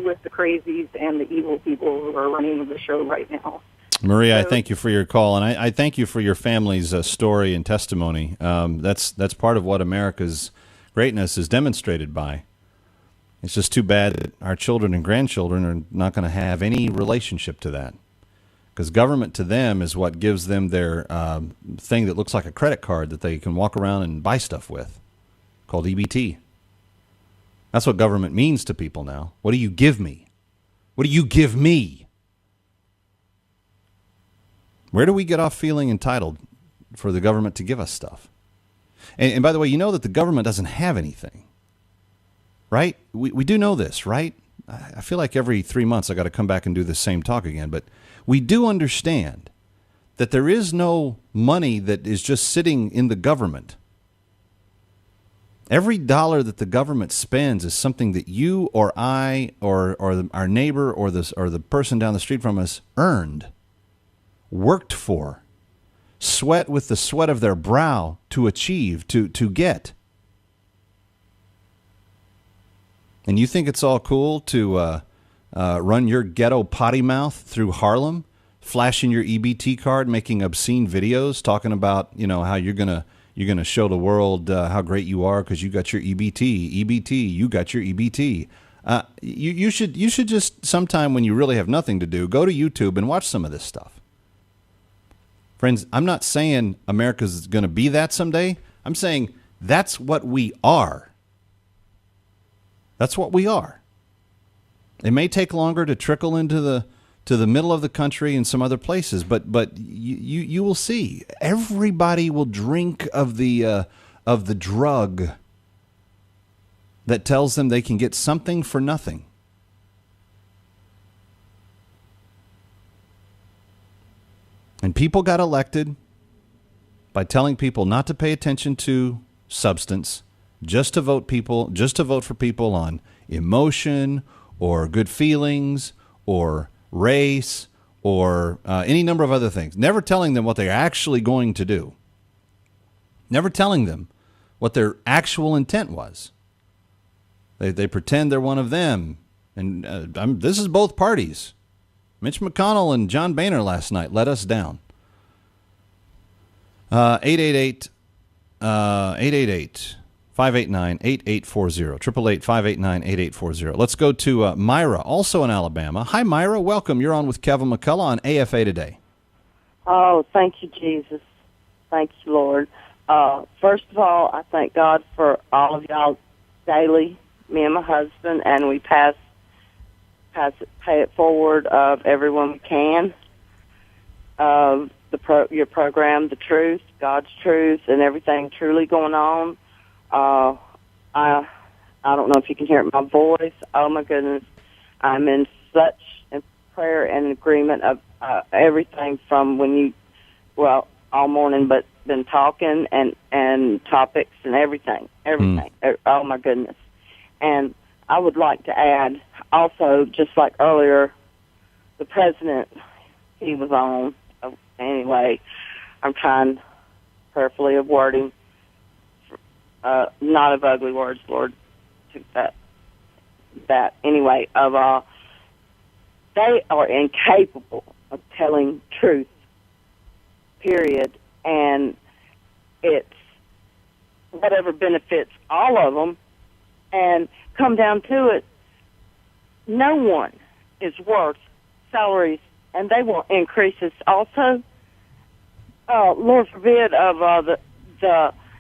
with the crazies and the evil people who are running the show right now. Maria, I thank you for your call, and I thank you for your family's story and testimony. That's part of what America's greatness is demonstrated by. It's just too bad that our children and grandchildren are not going to have any relationship to that, because government to them is what gives them their thing that looks like a credit card that they can walk around and buy stuff with, called EBT. That's what government means to people now. What do you give me? What do you give me? Where do we get off feeling entitled for the government to give us stuff? And by the way, you know that the government doesn't have anything, right? We do know this, right? I feel like every 3 months I got to come back and do the same talk again, but we do understand that there is no money that is just sitting in the government. Every dollar that the government spends is something that you or I or our neighbor or the person down the street from us earned, worked for, sweat with the sweat of their brow to achieve, to get. And you think it's all cool to run your ghetto potty mouth through Harlem, flashing your EBT card, making obscene videos, talking about, how you're gonna show the world how great you are because you got your EBT, you got your EBT. You should just sometime when you really have nothing to do, go to YouTube and watch some of this stuff. Friends, I'm not saying America's going to be that someday. I'm saying that's what we are. That's what we are. It may take longer to trickle into the middle of the country and some other places, but you will see. Everybody will drink of the drug that tells them they can get something for nothing. And people got elected by telling people not to pay attention to substance, just to vote for people on emotion or good feelings or race or any number of other things. Never telling them what they're actually going to do. Never telling them what their actual intent was. They pretend they're one of them. And this is both parties. Mitch McConnell and John Boehner last night let us down. 888-589-8840. 888-589-8840. Let's go to Myra, also in Alabama. Hi, Myra. Welcome. You're on with Kevin McCullough on AFA Today. Oh, thank you, Jesus. Thank you, Lord. First of all, I thank God for all of y'all daily, me and my husband, and we pay it forward of everyone we can. Your program, The Truth, God's Truth, and everything truly going on. I don't know if you can hear my voice. Oh my goodness, I'm in such prayer and agreement of everything from all morning, but been talking and topics and everything. Oh my goodness. And I would like to add also, just like earlier, the president, he was on. Anyway, I'm trying prayerfully of wording, not of ugly words, Lord, that anyway, they are incapable of telling truth, period, and it's whatever benefits all of them, and come down to it, no one is worth salaries, and they want increases also. Lord forbid of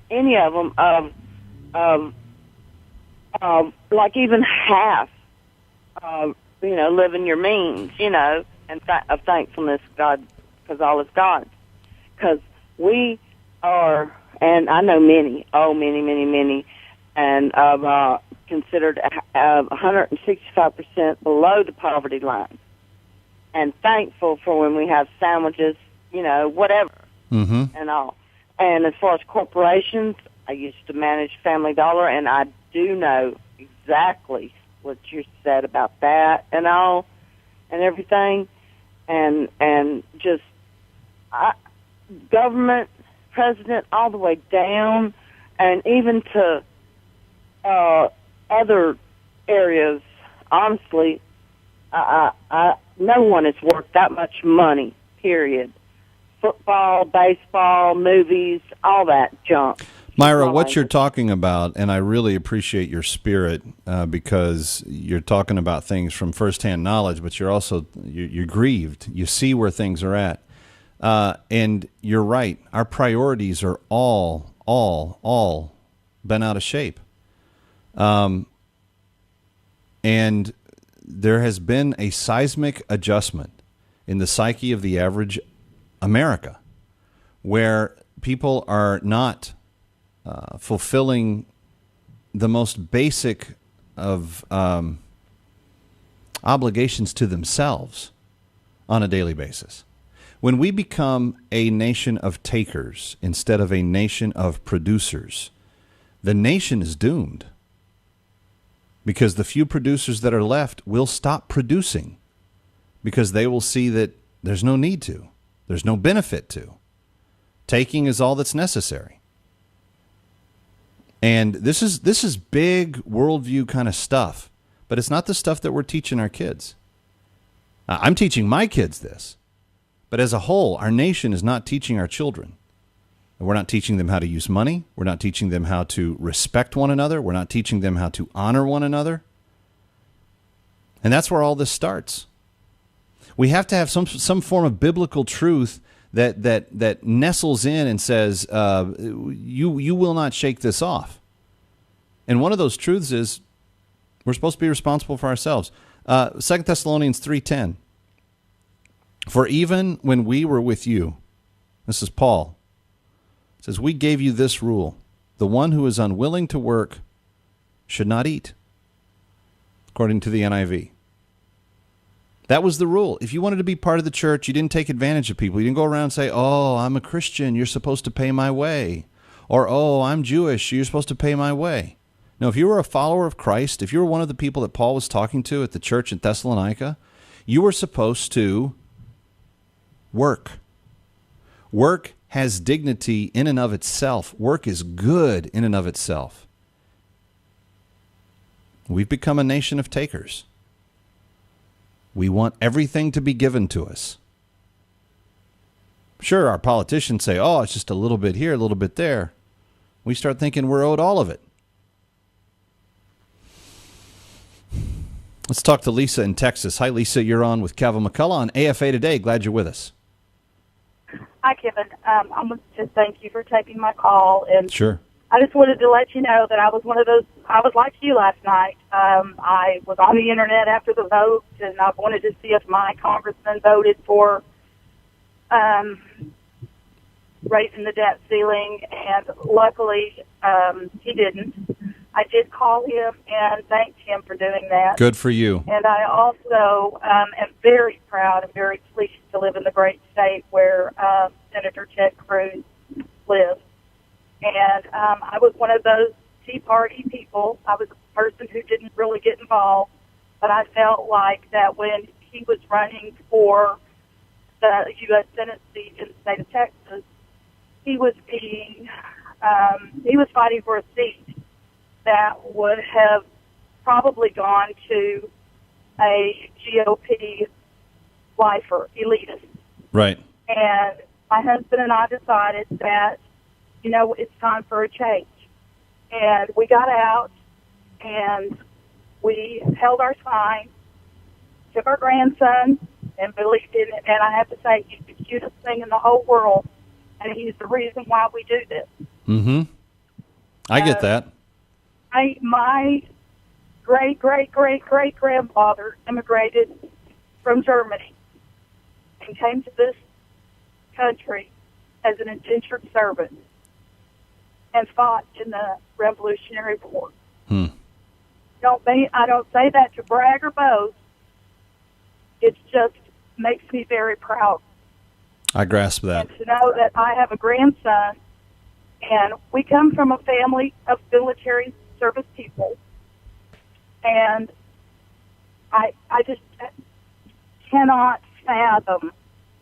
any of them like even half living your means, and of thankfulness, God, because all is God. Because we are, and I know many, and considered 165% below the poverty line. And thankful for when we have sandwiches, whatever, and all. And as far as corporations, I used to manage Family Dollar, and I do know exactly what you said about that and all, and everything, and just government, president, all the way down, and even to other areas. Honestly, No one is worth that much money, period. Football, baseball, movies, all that junk. Myra, what you're talking about, and I really appreciate your spirit because you're talking about things from firsthand knowledge, but you're also you're grieved. You see where things are at, and you're right. Our priorities are all been out of shape, and there has been a seismic adjustment in the psyche of the average America, where people are not fulfilling the most basic of obligations to themselves on a daily basis. When we become a nation of takers instead of a nation of producers, the nation is doomed, because the few producers that are left will stop producing because they will see that there's no need to, there's no benefit to. Taking is all that's necessary. And this is big worldview kind of stuff, but it's not the stuff that we're teaching our kids. I'm teaching my kids this, but as a whole, our nation is not teaching our children. We're not teaching them how to use money. We're not teaching them how to respect one another. We're not teaching them how to honor one another. And that's where all this starts. We have to have some form of biblical truth that nestles in and says, you will not shake this off. And one of those truths is we're supposed to be responsible for ourselves. 2 Thessalonians 3:10. For even when we were with you, this is Paul, it says, we gave you this rule: the one who is unwilling to work should not eat, according to the NIV. That was the rule. If you wanted to be part of the church, you didn't take advantage of people. You didn't go around and say, oh, I'm a Christian, you're supposed to pay my way. Or, oh, I'm Jewish, you're supposed to pay my way. No, if you were a follower of Christ, if you were one of the people that Paul was talking to at the church in Thessalonica, you were supposed to work. Work has dignity in and of itself. Work is good in and of itself. We've become a nation of takers. We want everything to be given to us. Sure, our politicians say, oh, it's just a little bit here, a little bit there. We start thinking we're owed all of it. Let's talk to Lisa in Texas. Hi, Lisa. You're on with Calvin McCullough on AFA Today. Glad you're with us. Hi, Kevin. I want to just thank you for taking my call. And sure. I just wanted to let you know that I was one of those, I was like you last night. I was on the internet after the vote, and I wanted to see if my congressman voted for raising the debt ceiling, and luckily he didn't. I did call him and thanked him for doing that. Good for you. And I also am very proud and very pleased to live in the great state where Senator Ted Cruz lives. And I was one of those Tea Party people. I was a person who didn't really get involved, but I felt like that when he was running for the U.S. Senate seat in the state of Texas, he was fighting for a seat that would have probably gone to a GOP lifer, elitist. Right. And my husband and I decided that, you know, it's time for a change. And we got out and we held our sign, took our grandson, and believed in it. And I have to say, he's the cutest thing in the whole world, and he's the reason why we do this. Mm-hmm. I get that. My great-great-great-great-grandfather immigrated from Germany and came to this country as an indentured servant and fought in the Revolutionary War. I don't say that to brag or boast. It just makes me very proud. I grasp that. And to know that I have a grandson, and we come from a family of military service people, and I just cannot fathom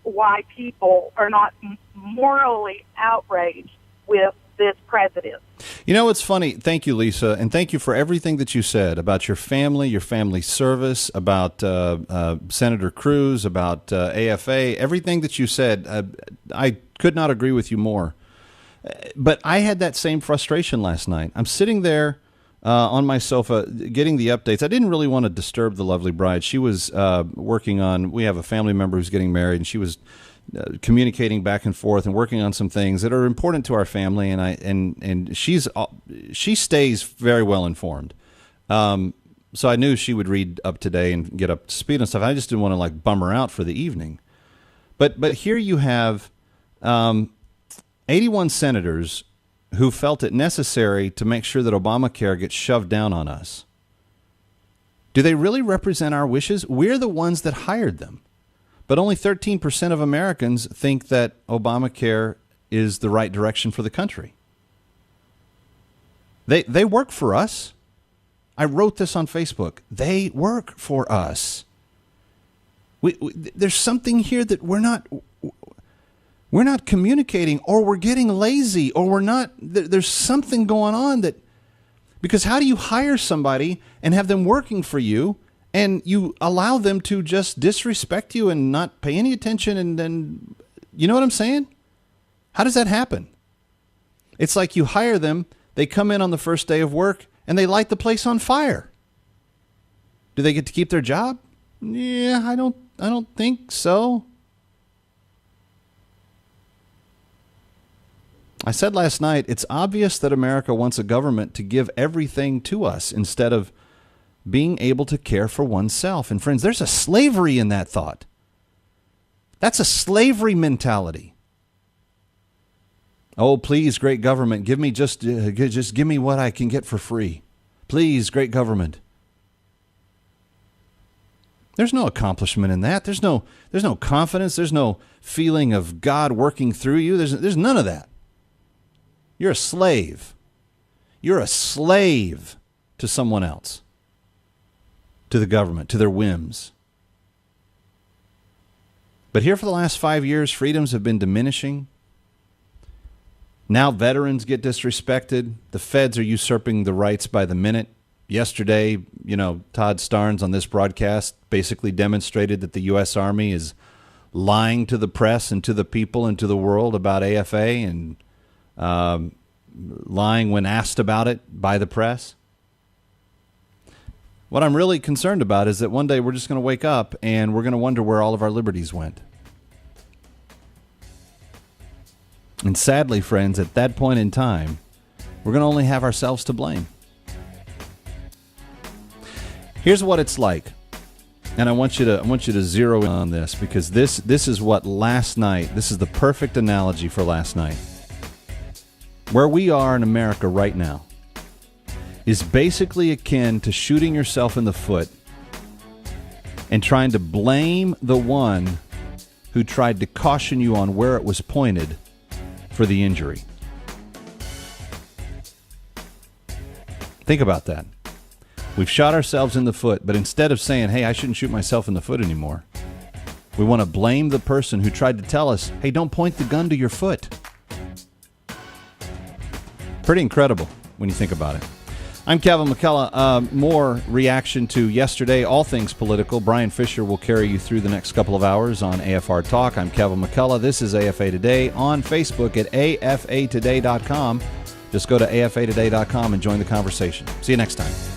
why people are not morally outraged with this president. You know, it's funny. Thank you, Lisa, and thank you for everything that you said about your family service, about Senator Cruz, about AFA, everything that you said. I could not agree with you more. But I had that same frustration last night. I'm sitting there on my sofa getting the updates. I didn't really want to disturb the lovely bride. She was working on, we have a family member who's getting married, and she was communicating back and forth and working on some things that are important to our family, and she stays very well informed. So I knew she would read up today and get up to speed and stuff. I just didn't want to like bum her out for the evening. But here you have 81 senators who felt it necessary to make sure that Obamacare gets shoved down on us. Do they really represent our wishes? We're the ones that hired them. But only 13% of Americans think that Obamacare is the right direction for the country. They work for us. I wrote this on Facebook. They work for us. There's something here that we're not communicating, or we're getting lazy, or we're not. There's something going on that, because how do you hire somebody and have them working for you, and you allow them to just disrespect you and not pay any attention, and then, you know what I'm saying? How does that happen? It's like you hire them, they come in on the first day of work, and they light the place on fire. Do they get to keep their job? Yeah, I don't think so. I said last night, it's obvious that America wants a government to give everything to us instead of being able to care for oneself. And friends, there's a slavery in that thought. That's a slavery mentality. Oh, please, great government, give me just give me what I can get for free. Please, great government. There's no accomplishment in that. There's no confidence. There's no feeling of God working through you. There's none of that. You're a slave. You're a slave to someone else, to the government, to their whims. But here for the last 5 years, freedoms have been diminishing. Now veterans get disrespected. The feds are usurping the rights by the minute. Yesterday, Todd Starnes on this broadcast basically demonstrated that the U.S. Army is lying to the press and to the people and to the world about AFA, and lying when asked about it by the press. What I'm really concerned about is that one day we're just going to wake up and we're going to wonder where all of our liberties went. And sadly, friends, at that point in time, we're going to only have ourselves to blame. Here's what it's like. And I want you to zero in on this, because this is what last night, this is the perfect analogy for last night. Where we are in America right now is basically akin to shooting yourself in the foot and trying to blame the one who tried to caution you on where it was pointed for the injury. Think about that. We've shot ourselves in the foot, but instead of saying, hey, I shouldn't shoot myself in the foot anymore, we want to blame the person who tried to tell us, hey, don't point the gun to your foot. Pretty incredible when you think about it. I'm Kevin McCullough. More reaction to yesterday, all things political. Brian Fisher will carry you through the next couple of hours on AFR Talk. I'm Kevin McCullough. This is AFA Today on Facebook at afatoday.com. Just go to afatoday.com and join the conversation. See you next time.